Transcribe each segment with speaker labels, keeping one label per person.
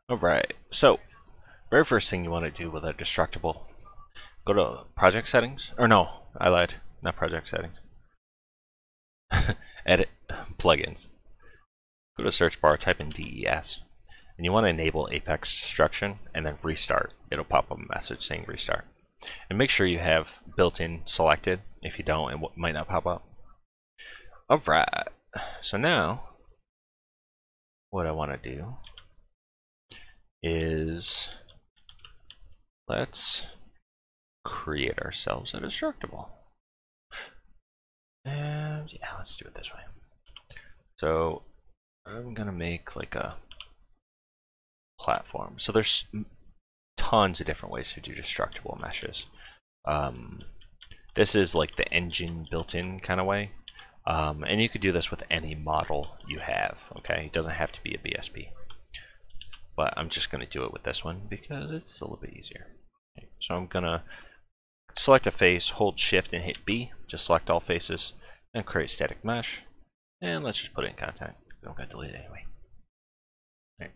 Speaker 1: Alright, so very first thing you want to do with a destructible, go to project settings, or no, I lied, not project settings. Edit, plugins. Go to search bar, type in DES, and you want to enable Apex Destruction and then restart. It'll pop up a message saying restart. And make sure you have built-in selected. If you don't, it might not pop up. Alright, so now what I want to do is let's create ourselves a destructible. And yeah, let's do it this way. So I'm gonna make like a platform. So there's tons of different ways to do destructible meshes. This is like the engine built-in kind of way. And you could do this with any model you have, okay? It doesn't have to be a BSP. But I'm just going to do it with this one because it's a little bit easier. Okay, so I'm going to select a face, hold shift and hit B, just select all faces, and create static mesh. And let's just put it in content. I'm going to delete it anyway. Okay.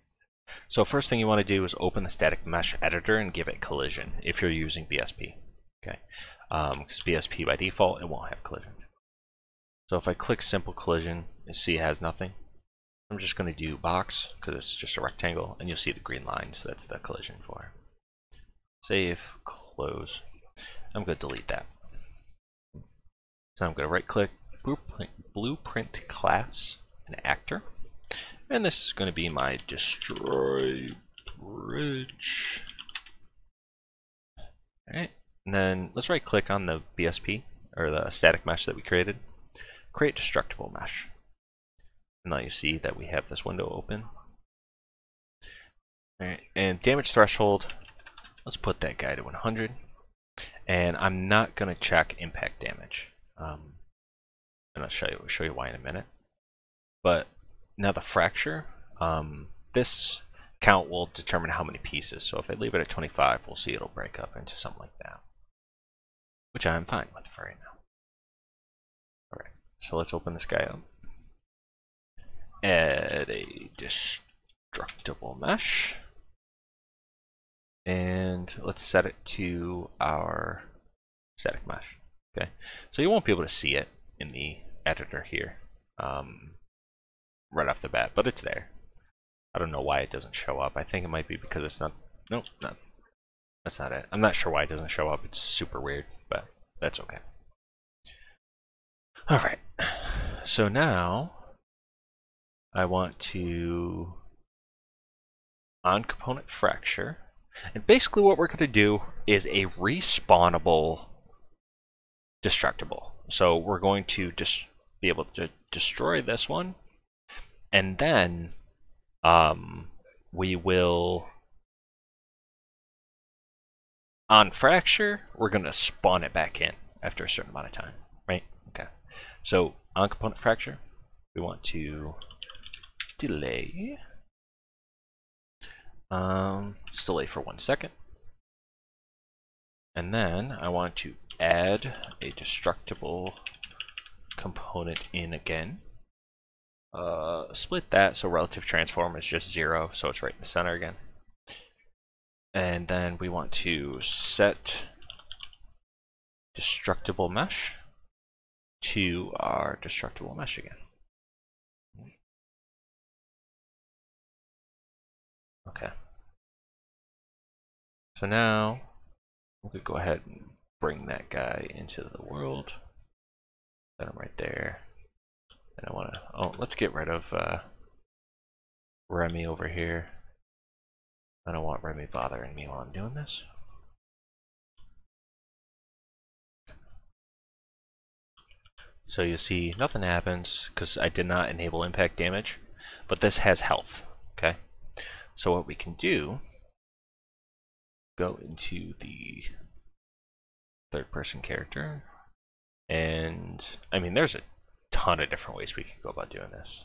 Speaker 1: So first thing you want to do is open the static mesh editor and give it collision if you're using BSP. Okay, because BSP by default, it won't have collision. So if I click simple collision, you see it has nothing. I'm just going to do box because it's just a rectangle, and you'll see the green lines. So that's the collision for. Save, close. I'm going to delete that. So I'm going to right click, blueprint class, and actor. And this is going to be my destroy bridge. Alright, and then let's right click on the BSP, or the static mesh that we created. Create destructible mesh. And now you see that we have this window open. Alright, and damage threshold, let's put that guy to 100. And I'm not going to check impact damage. And I'll show you why in a minute. But now the fracture, this count will determine how many pieces. So if I leave it at 25, we'll see it'll break up into something like that, which I'm fine with for right now. Alright, so let's open this guy up. Add a destructible mesh. And let's set it to our static mesh. Okay, so you won't be able to see it in the editor here right off the bat, but it's there. I don't know why it doesn't show up. I think it might be because it's not. Nope, no, that's not it. I'm not sure why it doesn't show up. It's super weird, but that's okay. All right, so now I want to on component fracture, and basically what we're going to do is a respawnable destructible. So we're going to just be able to destroy this one, and then we will on fracture we're going to spawn it back in after a certain amount of time, right? Okay, so on component fracture we want to delay. Let's delay for 1 second. And then I want to add a destructible component in again. Split that so relative transform is just 0, so it's right in the center again. And then we want to set destructible mesh to our destructible mesh again. Okay. So now we could go ahead and bring that guy into the world. Set him right there. And I want to. Oh, let's get rid of Remy over here. I don't want Remy bothering me while I'm doing this. So you see nothing happens because I did not enable impact damage, but this has health. Okay. So what we can do, go into the third person character, and I mean there's a ton of different ways we could go about doing this.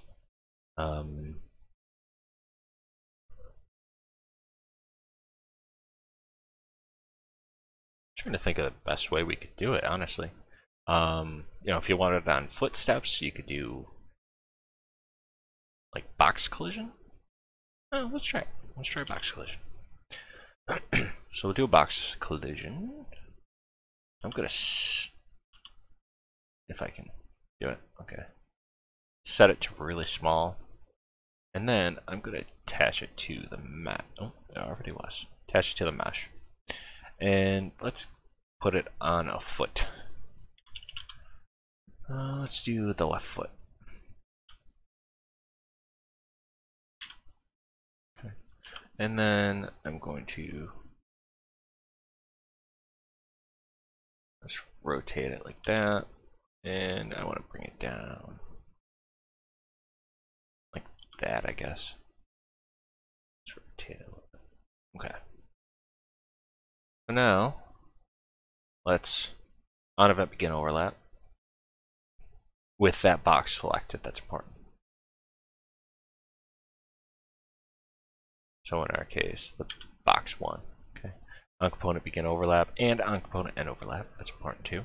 Speaker 1: Trying to think of the best way we could do it, honestly. You know, if you wanted it on footsteps, you could do like box collision. Oh, let's try it. let's try box collision. So we'll do a box collision. I'm gonna, if I can do it, okay. Set it to really small. And then I'm gonna attach it to the mesh. Oh, it already was. Attach it to the mesh. And let's put it on a foot. Let's do the left foot. Okay. And then I'm going to just rotate it like that. And I want to bring it down like that, I guess. Let's rotate it a little bit. Okay. So now, let's on event begin overlap with that box selected. That's important. So in our case, the box 1. Okay. On component begin overlap and on component end overlap. That's important too.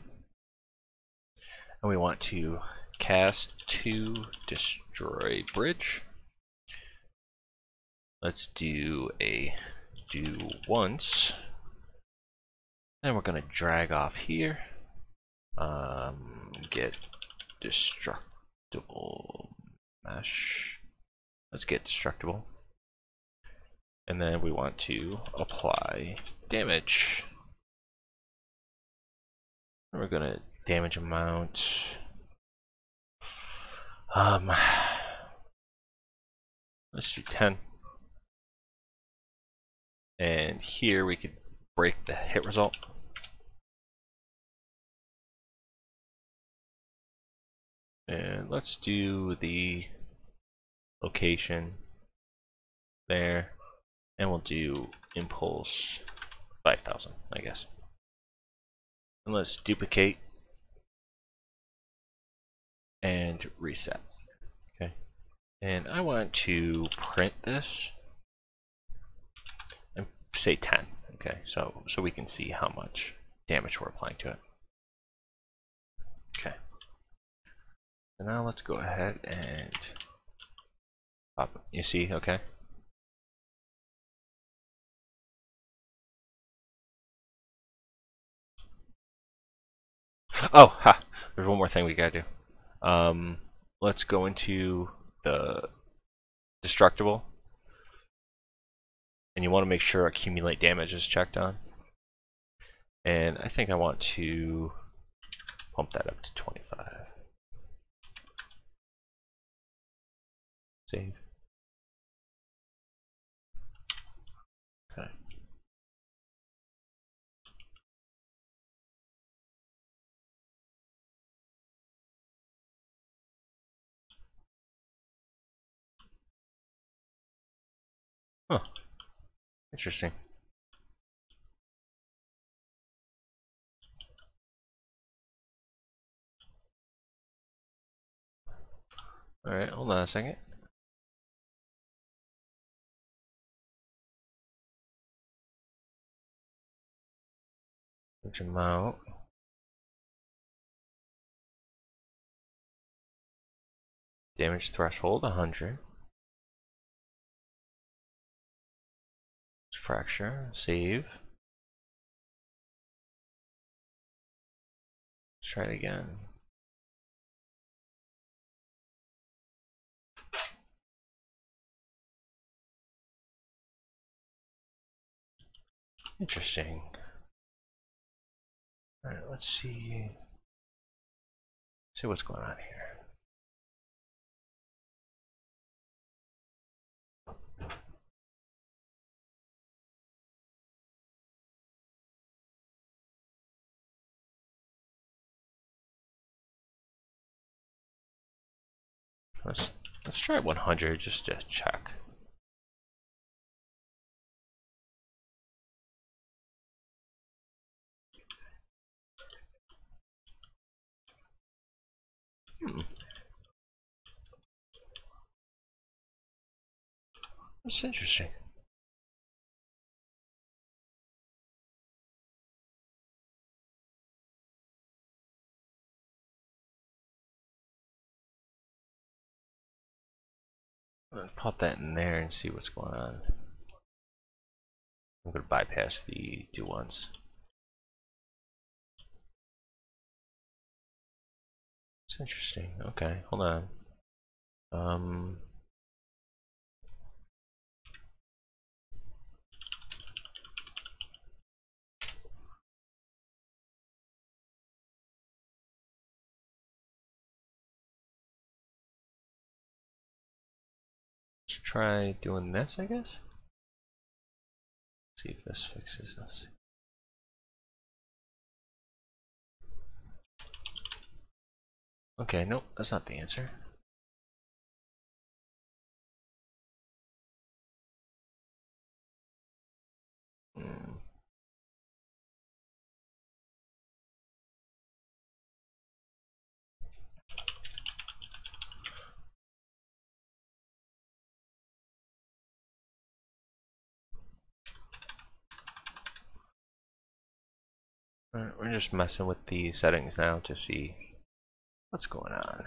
Speaker 1: And we want to cast to destroy bridge. Let's do a do once. And we're going to drag off here. Get destructible mesh. Let's get destructible. And then we want to apply damage. And we're going to damage amount. Let's do 10. And here we could break the hit result. And let's do the location there. And we'll do impulse 5,000, I guess. And let's duplicate and reset. Okay. And I want to print this and say 10. Okay, so we can see how much damage we're applying to it. Okay. So now let's go ahead and pop it. You see, okay. Oh, ha! There's one more thing we gotta do. Let's go into the Destructible, and you want to make sure accumulate damage is checked on. And I think I want to pump that up to 25. Save. Okay. Huh. Interesting. Alright, hold on a second. Which amount? Damage threshold 100. Fracture. Save. Let's try it again. Interesting. Alright, let's see. See what's going on here. Let's try 100 just to check. That's interesting. Let's pop that in there and see what's going on. I'm going to bypass the do once. It's interesting. Okay, hold on. Let's try doing this, I guess. See if this fixes this. Okay, nope, that's not the answer. Alright, we're just messing with the settings now to see what's going on.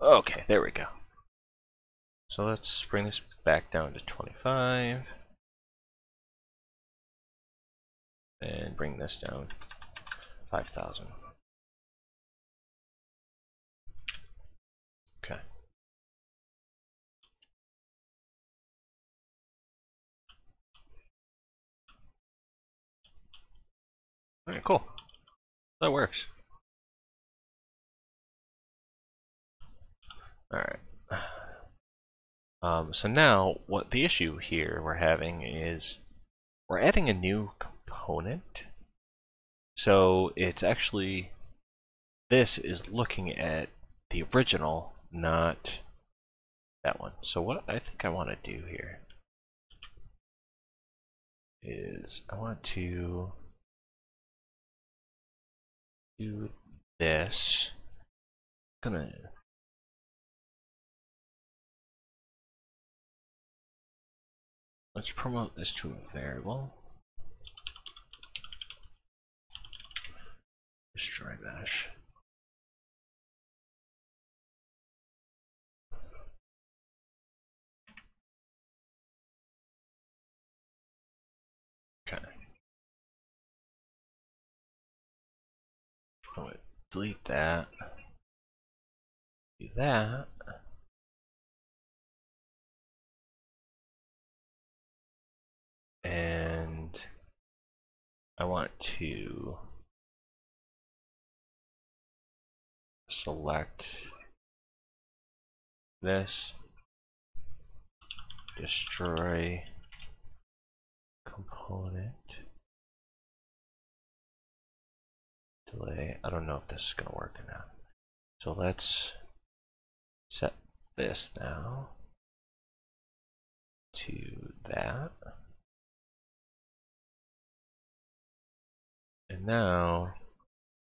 Speaker 1: Okay, there we go. So let's bring this back down to 25 and bring this down 5,000. Okay. Alright, cool. That works. Alright. So now, what the issue here we're having is we're adding a new component. So it's actually, this is looking at the original, not that one. So what I think I want to do here is I want to do this. Let's promote this to a variable. Destroy mesh. Okay. Oh, wait. Delete that. Do that. And I want to select this, destroy component, delay. I don't know if this is going to work or not. So let's set this now to that. And now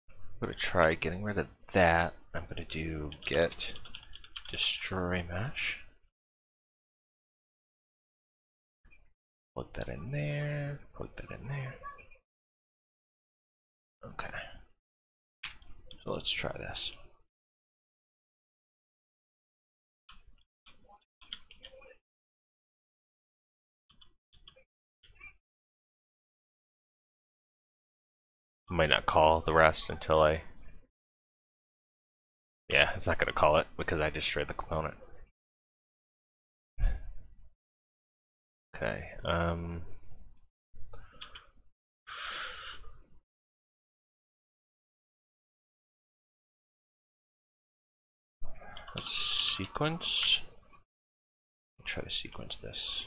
Speaker 1: I'm going to try getting rid of that. I'm going to do get destroy mesh. Plug that in there, plug that in there. Okay. So let's try this. I might not call the rest until I... Yeah, it's not going to call it because I destroyed the component. Okay, let's sequence. I'll try to sequence this.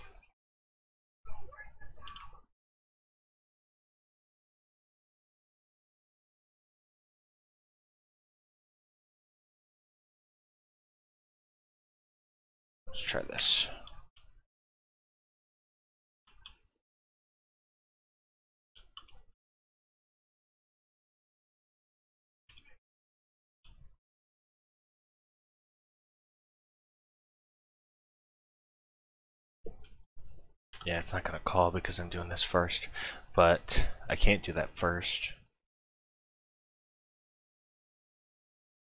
Speaker 1: Let's try this. Yeah, it's not going to call because I'm doing this first, but I can't do that first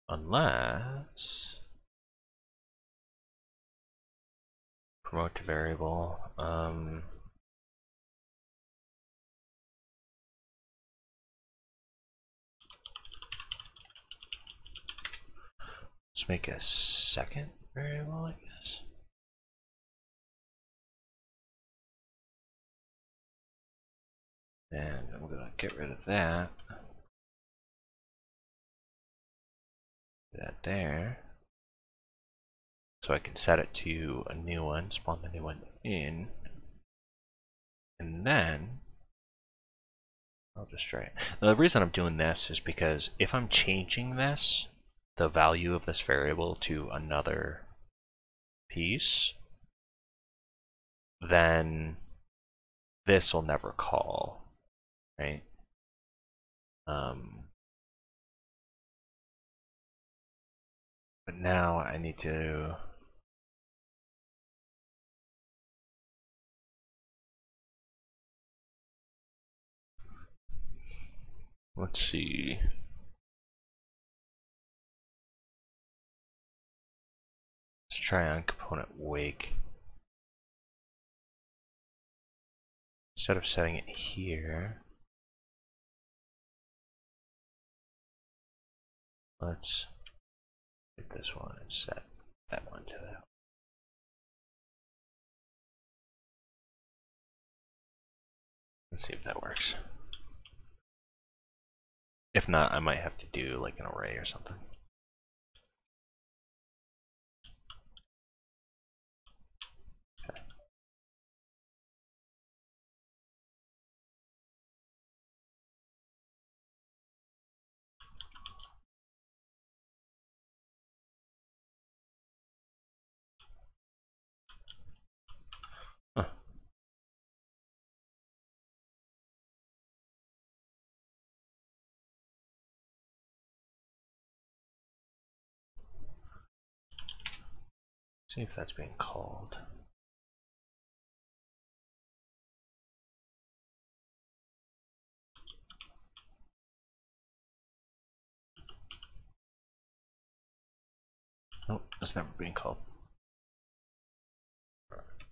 Speaker 1: unless Promote to variable. Let's make a second variable, I guess. And I'm gonna get rid of that. That there. So I can set it to a new one, spawn the new one in, and then I'll just try it. Now, the reason I'm doing this is because if I'm changing this, the value of this variable to another piece, then this will never call, right? But now I need to let's see. Let's try on component wake. Instead of setting it here, let's get this one and set that one to that. Let's see if that works. If not, I might have to do like an array or something. Okay. Huh. See if that's being called. Nope, that's never being called.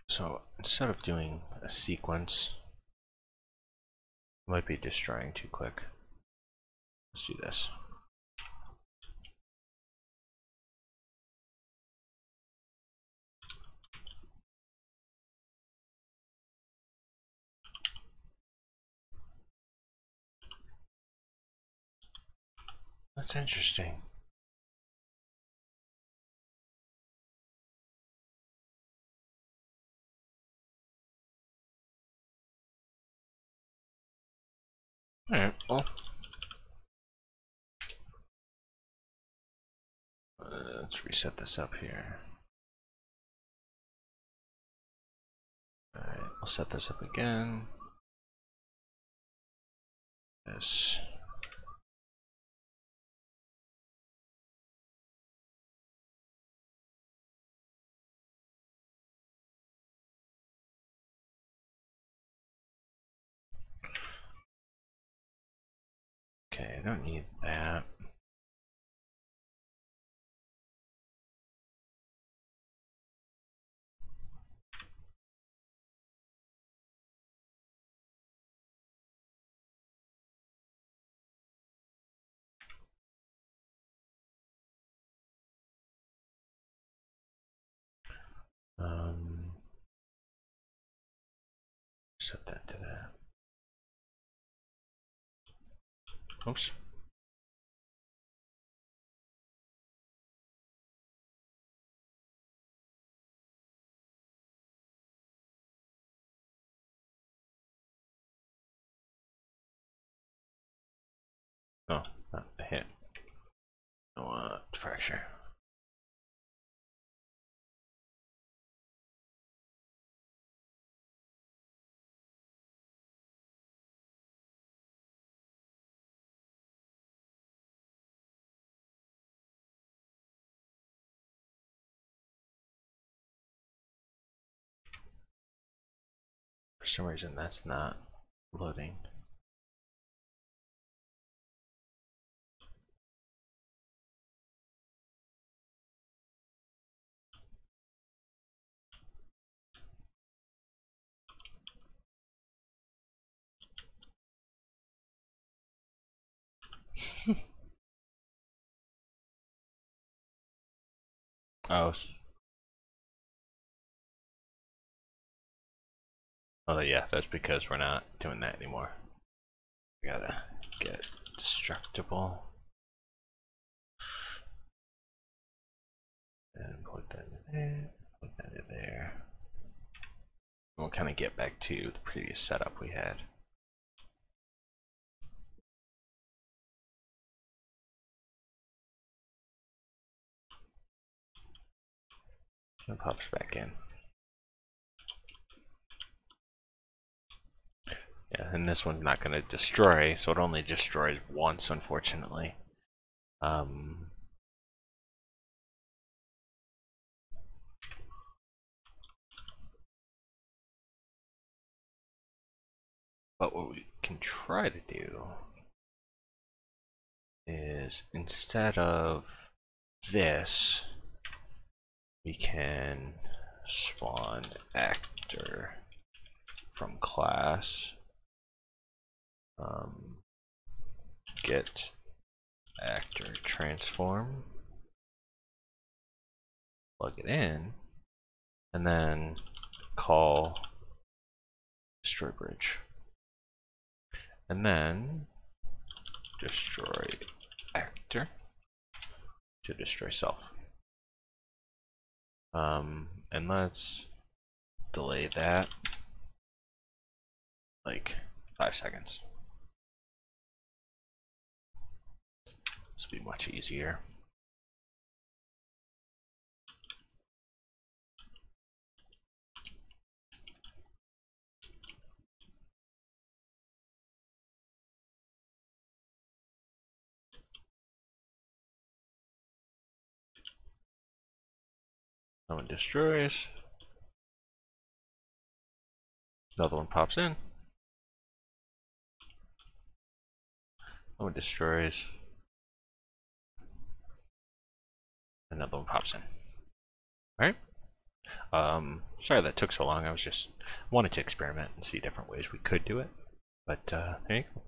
Speaker 1: So instead of doing a sequence, might be destroying too quick. Let's do this. That's interesting. Alright, well. Let's reset this up here. Alright, I'll set this up again. This. Okay, I don't need that. Set that to that. Oops. Oh, not a hit. No, fracture. For some reason, that's not loading. Oh, oh yeah, that's because we're not doing that anymore. We gotta get destructible and put that in there, put that in there. We'll kind of get back to the previous setup we had. It pops back in. Yeah, and this one's not going to destroy, so it only destroys once, unfortunately. But what we can try to do is, instead of this, we can spawn actor from class, get actor transform, plug it in, and then call destroy bridge, and then destroy actor to destroy self. And let's delay that like 5 seconds. This will be much easier. One destroys. Another one pops in. One destroys. Another one pops in. Alright. Sorry that took so long. I was just wanted to experiment and see different ways we could do it. But there you go.